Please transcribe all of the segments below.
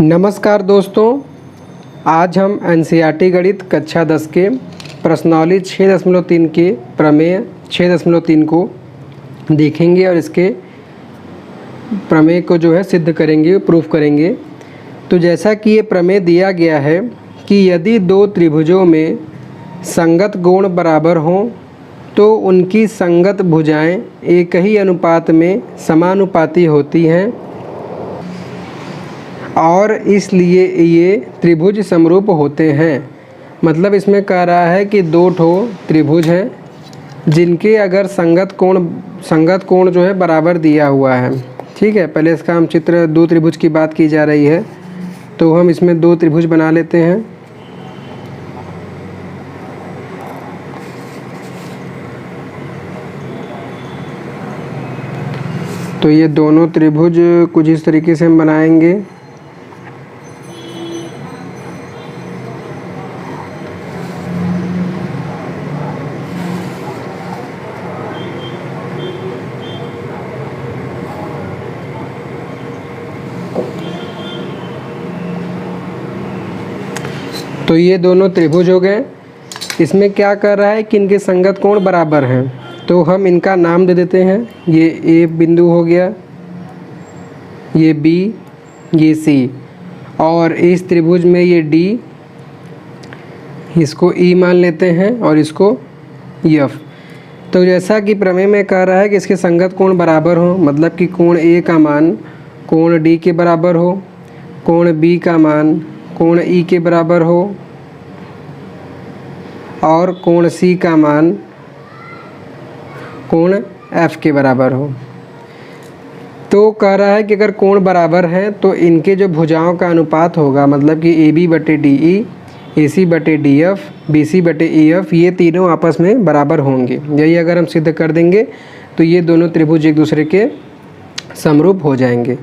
नमस्कार दोस्तों, आज हम एनसीईआरटी गणित कक्षा 10 के प्रश्नावली 6.3 के प्रमेय 6.3 को देखेंगे और इसके प्रमेय को सिद्ध करेंगे, प्रूफ करेंगे। तो जैसा कि ये प्रमेय दिया गया है कि यदि दो त्रिभुजों में संगत कोण बराबर हों तो उनकी संगत भुजाएं एक ही अनुपात में समानुपाती होती हैं और इसलिए ये त्रिभुज समरूप होते हैं। मतलब इसमें कह रहा है कि दो ठो त्रिभुज हैं जिनके अगर संगत कोण बराबर दिया हुआ है। ठीक है, पहले इसका हम चित्र, दो त्रिभुज की बात की जा रही है तो हम इसमें दो त्रिभुज बना लेते हैं। तो ये दोनों त्रिभुज कुछ इस तरीके से हम बनाएंगे। तो ये दोनों त्रिभुज हो गए। इसमें क्या कर रहा है कि इनके संगत कोण बराबर हैं, तो हम इनका नाम दे देते हैं। ये ए बिंदु हो गया, ये बी, ये सी, और इस त्रिभुज में ये डी, इसको ई मान लेते हैं और इसको एफ। तो जैसा कि प्रमेय में कह रहा है कि इसके संगत कोण बराबर हो, मतलब कि कोण ए का मान कोण डी के बराबर हो, कोण बी का मान कोण ई के बराबर हो और कोण सी का मान कोण एफ के बराबर हो। तो कह रहा है कि अगर कोण बराबर हैं तो इनके जो भुजाओं का अनुपात होगा, मतलब कि ए बी बटे डी ई, ए सी बटे डी एफ, बी सी बटे ई एफ, ये तीनों आपस में बराबर होंगे। यही अगर हम सिद्ध कर देंगे तो ये दोनों त्रिभुज एक दूसरे के समरूप हो जाएंगे।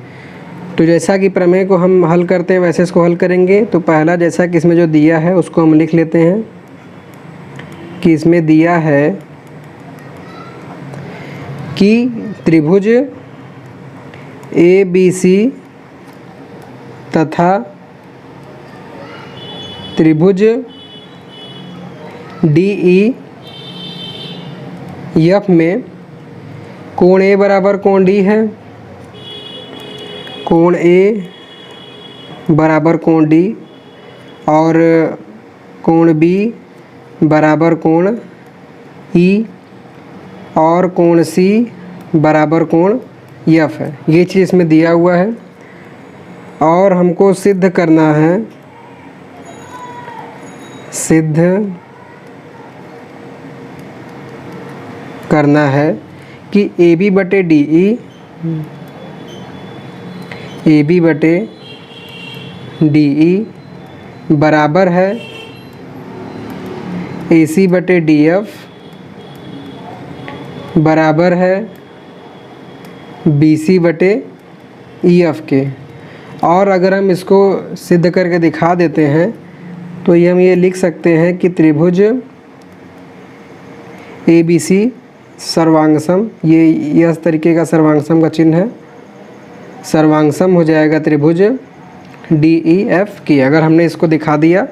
तो जैसा कि प्रमेय को हम हल करते हैं वैसे इसको हल करेंगे। तो पहला, जैसा कि इसमें जो दिया है उसको हम लिख लेते हैं कि इसमें दिया है कि त्रिभुज ए बी सी तथा त्रिभुज डी ई एफ में कोण ए बराबर कोण डी है, कोण ए बराबर कोण डी और कोण बी बराबर कोण ई और कोण सी बराबर कोण एफ है। ये चीज़ इसमें दिया हुआ है और हमको सिद्ध करना है, कि ए बी बटे डी ई, ए बी बटे डी ई बराबर है ए सी बटे डी एफ बराबर है बी सी बटे ई एफ के। और अगर हम इसको सिद्ध करके दिखा देते हैं तो हम ये लिख सकते हैं कि त्रिभुज ए बी सी सर्वांगसम, ये इस तरीके का सर्वांगसम का चिन्ह है, सर्वांगसम हो जाएगा त्रिभुज डी ई एफ की। अगर हमने इसको दिखा दिया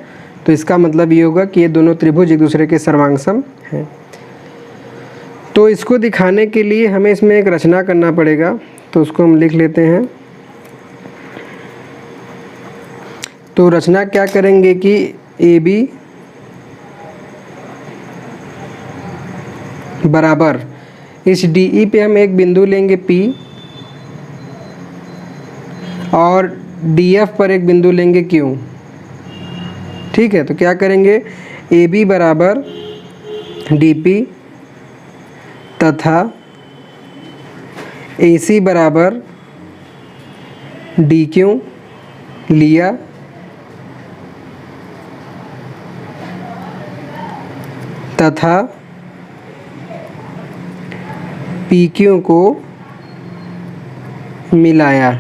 तो इसका मतलब ये होगा कि ये दोनों त्रिभुज एक दूसरे के सर्वांगसम हैं। तो इसको दिखाने के लिए हमें इसमें एक रचना करना पड़ेगा, तो उसको हम लिख लेते हैं। तो रचना क्या करेंगे कि ए बी बराबर, इस डी ई पे हम एक बिंदु लेंगे P और डी एफ पर एक बिंदु लेंगे Q। ठीक है, तो क्या करेंगे, ए बी बराबर डी पी तथा ए सी बराबर डी क्यू लिया तथा पी क्यू को मिलाया।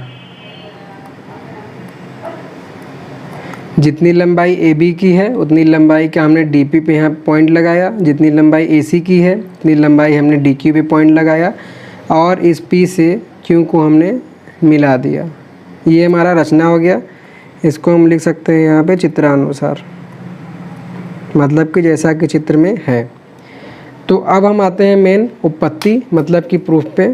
जितनी लंबाई ए बी की है उतनी लंबाई का हमने डी पी पे यहाँ पॉइंट लगाया, जितनी लंबाई ए सी की है उतनी लंबाई हमने डी क्यू पे पॉइंट लगाया और इस पी से क्यू को हमने मिला दिया। ये हमारा रचना हो गया। इसको हम लिख सकते हैं यहाँ पे चित्रानुसार, मतलब कि जैसा कि चित्र में है। तो अब हम आते हैं मेन उपपत्ति मतलब कि प्रूफ पे।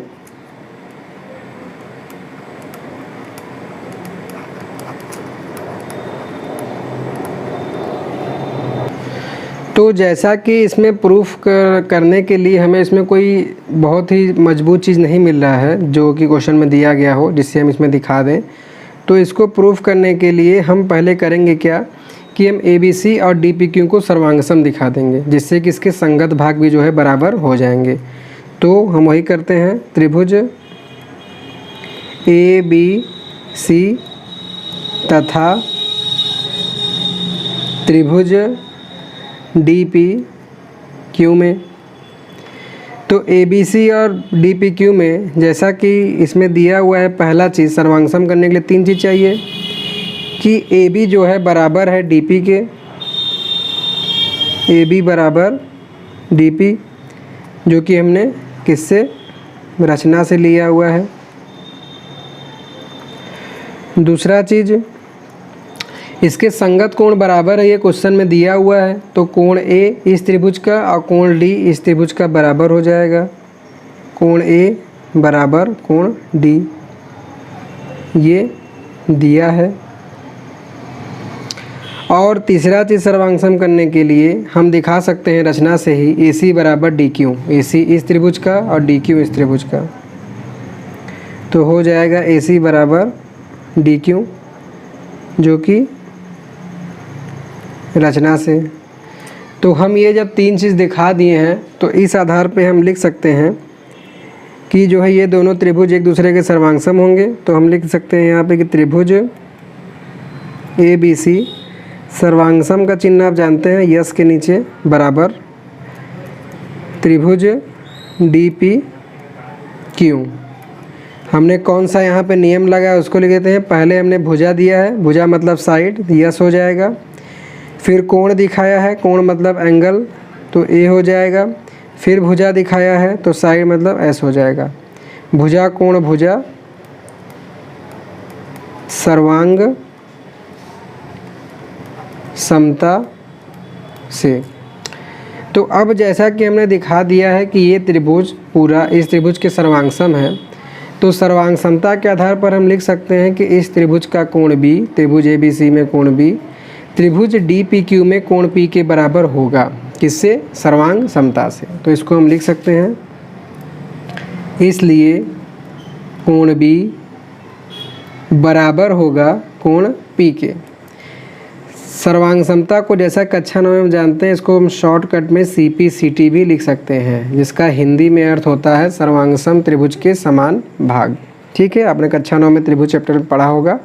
तो जैसा कि इसमें प्रूफ करने के लिए हमें इसमें कोई बहुत ही मजबूत चीज़ नहीं मिल रहा है जो कि क्वेश्चन में दिया गया हो जिससे हम इसमें दिखा दें। तो इसको प्रूफ करने के लिए हम पहले करेंगे क्या कि हम ABC और DPQ को सर्वांग दिखा देंगे, जिससे कि इसके संगत भाग भी जो है बराबर हो जाएंगे। तो हम वही करते हैं, त्रिभुज ABC तथा त्रिभुज DPQ में। तो ABC और DPQ में जैसा कि इसमें दिया हुआ है, पहला चीज़ सर्वांग करने के लिए 3 चीज़ चाहिए कि AB जो है बराबर है DP के, AB बराबर DP, जो कि हमने किससे, रचना से लिया हुआ है। दूसरा चीज़, इसके संगत कोण बराबर है, ये क्वेश्चन में दिया हुआ है। तो कोण A इस त्रिभुज का और कोण D इस त्रिभुज का बराबर हो जाएगा। कोण A बराबर कोण D, ये दिया है। और तीसरा चीज़ सर्वांग करने के लिए हम दिखा सकते हैं रचना से ही, AC बराबर DQ, AC इस त्रिभुज का और DQ इस त्रिभुज का। तो हो जाएगा AC बराबर DQ, जो कि रचना से। तो हम ये जब 3 चीज़ दिखा दिए हैं तो इस आधार पे हम लिख सकते हैं कि जो है ये दोनों त्रिभुज एक दूसरे के सर्वांग होंगे। तो हम लिख सकते हैं यहाँ पे कि त्रिभुज ABC सर्वांग का चिन्ह आप जानते हैं, यस के नीचे बराबर त्रिभुज DPQ। हमने कौन सा यहाँ पे नियम लगाया उसको लिख देते हैं। पहले हमने भुजा दिया है, भुजा मतलब साइड, यस हो जाएगा। फिर कोण दिखाया है, कोण मतलब एंगल, तो A हो जाएगा। फिर भुजा दिखाया है तो साइड मतलब S हो जाएगा। भुजा कोण भुजा सर्वांग समता से। तो अब जैसा कि हमने दिखा दिया है कि ये त्रिभुज पूरा इस त्रिभुज के सर्वांग सम है, तो सर्वांग समता के आधार पर हम लिख सकते हैं कि इस त्रिभुज का कोण B, त्रिभुज ABC में कोण B त्रिभुज DPQ में कोण P के बराबर होगा। किससे, सर्वांग समता से। तो इसको हम लिख सकते हैं, इसलिए कोण B बराबर होगा कोण P के। सर्वांग समता को जैसा कक्षा 9 में हम जानते हैं, इसको हम शॉर्टकट में CPCT भी लिख सकते हैं, जिसका हिंदी में अर्थ होता है सर्वांग सम त्रिभुज के समान भाग। ठीक है, आपने कक्षा 9 में त्रिभुज चैप्टर में पढ़ा होगा,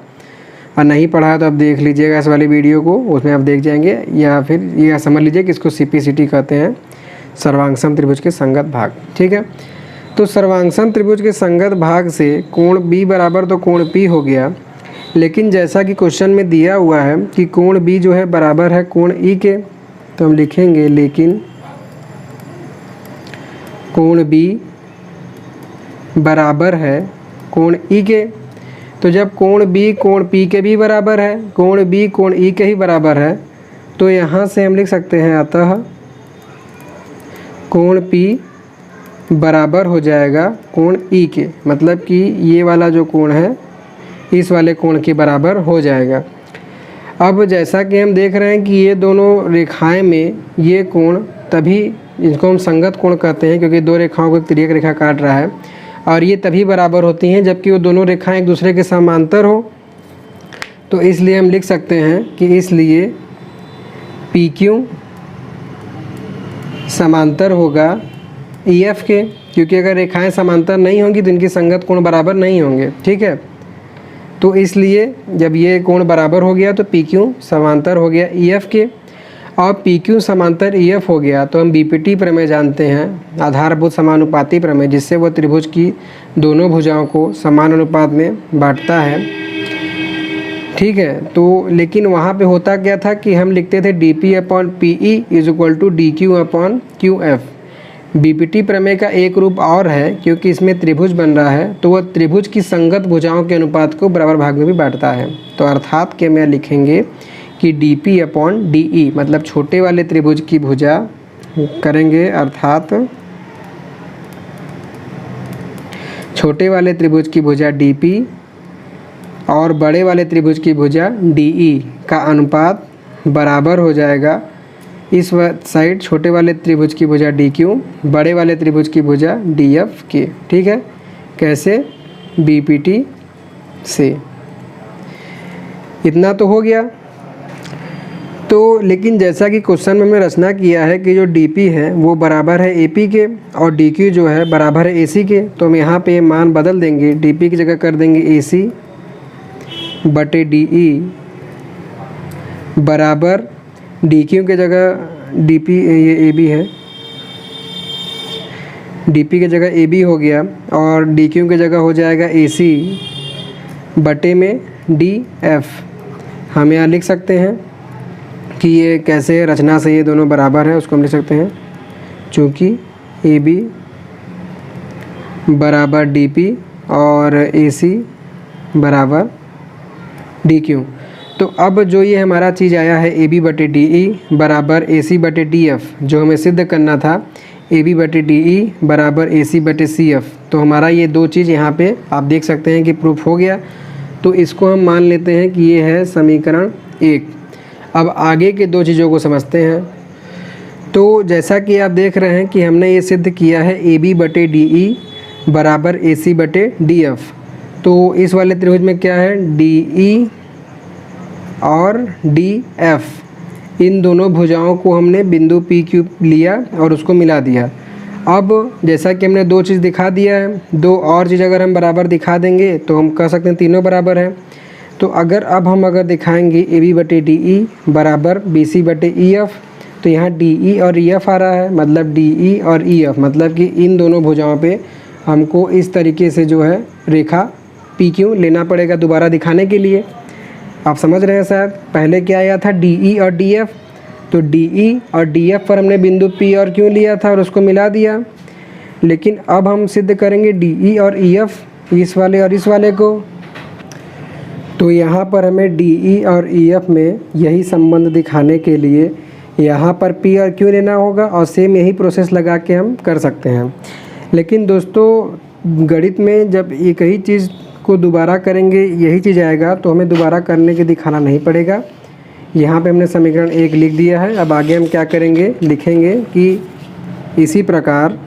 और नहीं पढ़ा तो आप देख लीजिएगा इस वाली वीडियो को, उसमें आप देख जाएंगे। या फिर यह समझ लीजिए कि इसको CPCT कहते हैं, सर्वांग सम त्रिभुज के संगत भाग। ठीक है, तो सर्वांग सम त्रिभुज के संगत भाग से कोण B बराबर तो कोण P हो गया। लेकिन जैसा कि क्वेश्चन में दिया हुआ है कि कोण B जो है बराबर है कोण E के, तो हम लिखेंगे लेकिन कोण B बराबर है कोण E के। तो जब कोण B कोण P के भी बराबर है, कोण B कोण E के ही बराबर है, तो यहाँ से हम लिख सकते हैं अतः कोण P बराबर हो जाएगा कोण E के, मतलब कि ये वाला जो कोण है इस वाले कोण के बराबर हो जाएगा। अब जैसा कि हम देख रहे हैं कि ये दोनों रेखाएं में ये कोण तभी, इनको हम संगत कोण कहते हैं क्योंकि दो रेखाओं को एक तिर्यक रेखा काट रहा है, और ये तभी बराबर होती हैं जबकि वो दोनों रेखाएं एक दूसरे के समांतर हो। तो इसलिए हम लिख सकते हैं कि इसलिए PQ समांतर होगा EF के, क्योंकि अगर रेखाएं समांतर नहीं होंगी तो इनकी संगत कोण बराबर नहीं होंगे। ठीक है, तो इसलिए जब ये कोण बराबर हो गया तो PQ समांतर हो गया EF के, और PQ समांतर EF हो गया तो हम BPT प्रमेय जानते हैं, आधारभूत समानुपाती प्रमेय, जिससे वो त्रिभुज की दोनों भुजाओं को समान अनुपात में बांटता है। ठीक है, तो लेकिन वहाँ पे होता क्या था कि हम लिखते थे DP/PE is equal to DQ/QF। BPT प्रमेय का एक रूप और है, क्योंकि इसमें त्रिभुज बन रहा है तो वह त्रिभुज की संगत भुजाओं के अनुपात को बराबर भाग में भी बांटता है। तो अर्थात के में लिखेंगे कि dp अपॉन de, मतलब छोटे वाले त्रिभुज की भुजा करेंगे, अर्थात छोटे वाले त्रिभुज की भुजा dp और बड़े वाले त्रिभुज की भुजा de का अनुपात बराबर हो जाएगा इस साइड छोटे वाले त्रिभुज की भुजा DQ, बड़े वाले त्रिभुज की भुजा DF के। ठीक है, कैसे? BPT से। इतना तो हो गया। तो लेकिन जैसा कि क्वेश्चन में हमने रचना किया है कि जो DP है वो बराबर है AP के और DQ जो है बराबर है AC के, तो हम यहाँ पे मान बदल देंगे। DP की जगह कर देंगे AC बटे DE बराबर DQ की जगह DP, ये AB है, DP की जगह AB हो गया और DQ की जगह हो जाएगा AC बटे में DF। हम यहाँ लिख सकते हैं कि ये कैसे रचना से ये दोनों बराबर है, उसको हम लिख सकते हैं चूँकि AB बराबर DP और AC बराबर DQ। तो अब जो ये हमारा चीज़ आया है AB बटे DE बराबर AC बटे DF, जो हमें सिद्ध करना था AB बटे DE बराबर AC बटे CF, तो हमारा ये दो चीज़ यहाँ पे आप देख सकते हैं कि प्रूफ हो गया। तो इसको हम मान लेते हैं कि ये है समीकरण 1। अब आगे के दो चीज़ों को समझते हैं। तो जैसा कि आप देख रहे हैं कि हमने ये सिद्ध किया है AB बटे DE बराबर AC बटे DF। तो इस वाले त्रिभुज में क्या है, DE और DF, इन दोनों भुजाओं को हमने बिंदु PQ लिया और उसको मिला दिया। अब जैसा कि हमने दो चीज़ दिखा दिया है, दो और चीज़ अगर हम बराबर दिखा देंगे तो हम कह सकते हैं तीनों बराबर हैं। तो अगर दिखाएंगे AB बटे DE बराबर BC बटे EF, तो यहाँ DE और EF आ रहा है, मतलब DE और EF, मतलब कि इन दोनों भुजाओं पे हमको इस तरीके से जो है रेखा PQ लेना पड़ेगा दोबारा दिखाने के लिए। आप समझ रहे हैं शायद। पहले क्या आया था DE और DF, तो DE और DF पर हमने बिंदु P और Q लिया था और उसको मिला दिया। लेकिन अब हम सिद्ध करेंगे DE और EF, इस वाले और इस वाले को। तो यहाँ पर हमें DE और EF में यही संबंध दिखाने के लिए यहाँ पर P और Q लेना होगा और सेम यही प्रोसेस लगा के हम कर सकते हैं। लेकिन दोस्तों गणित में जब एक ही चीज़ को दोबारा करेंगे यही चीज़ आएगा, तो हमें दोबारा करने के दिखाना नहीं पड़ेगा। यहाँ पे हमने समीकरण 1 लिख दिया है। अब आगे हम क्या करेंगे, लिखेंगे कि इसी प्रकार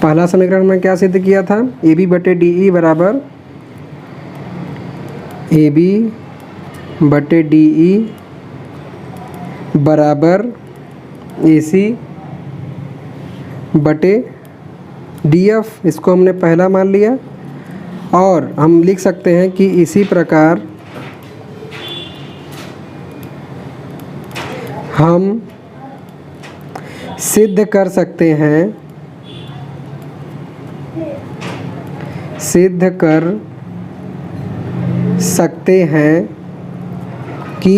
पहला समीकरण में क्या सिद्ध किया था, AB बटे DE बराबर AB बटे DE बराबर AC बटे DF, इसको हमने पहला मान लिया। और हम लिख सकते हैं कि इसी प्रकार हम सिद्ध कर सकते हैं कि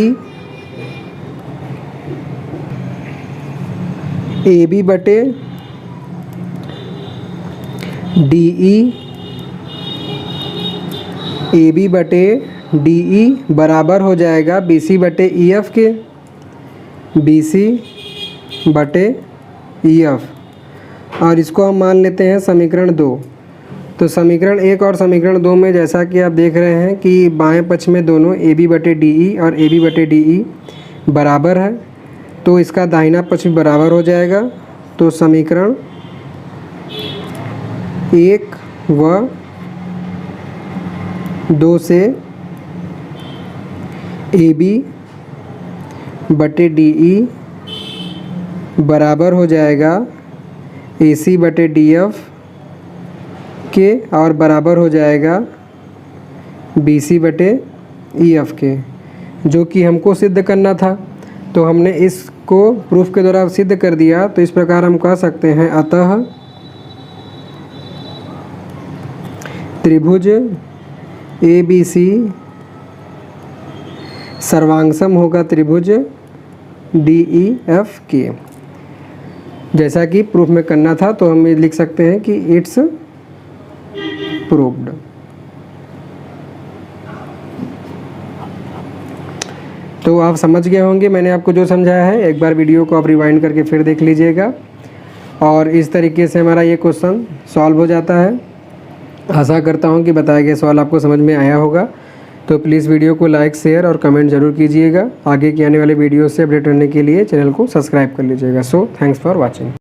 AB बटे DE, AB बटे DE बराबर हो जाएगा BC बटे EF के, BC बटे EF, और इसको हम मान लेते हैं समीकरण 2। तो समीकरण 1 और समीकरण 2 में जैसा कि आप देख रहे हैं कि बाएं पक्ष में दोनों AB बटे DE और AB बटे DE बराबर है, तो इसका दाहिना पक्ष भी बराबर हो जाएगा। तो समीकरण 1 व 2 से AB बटे DE बराबर हो जाएगा AC बटे DF के और बराबर हो जाएगा BC बटे EF के, जो कि हमको सिद्ध करना था। तो हमने इसको प्रूफ के द्वारा सिद्ध कर दिया। तो इस प्रकार हम कह सकते हैं, अतः त्रिभुज ABC सर्वांगसम होगा त्रिभुज DEF के। जैसा कि प्रूफ में करना था, तो हम ये लिख सकते हैं कि इट्स प्रूव्ड। तो आप समझ गए होंगे मैंने आपको जो समझाया है। एक बार वीडियो को आप रिवाइंड करके फिर देख लीजिएगा, और इस तरीके से हमारा ये क्वेश्चन सॉल्व हो जाता है। आशा करता हूँ कि बताया गया सवाल आपको समझ में आया होगा। तो प्लीज़ वीडियो को लाइक, शेयर और कमेंट ज़रूर कीजिएगा। आगे की आने वाले वीडियो से अपडेट रहने के लिए चैनल को सब्सक्राइब कर लीजिएगा। So thanks for watching.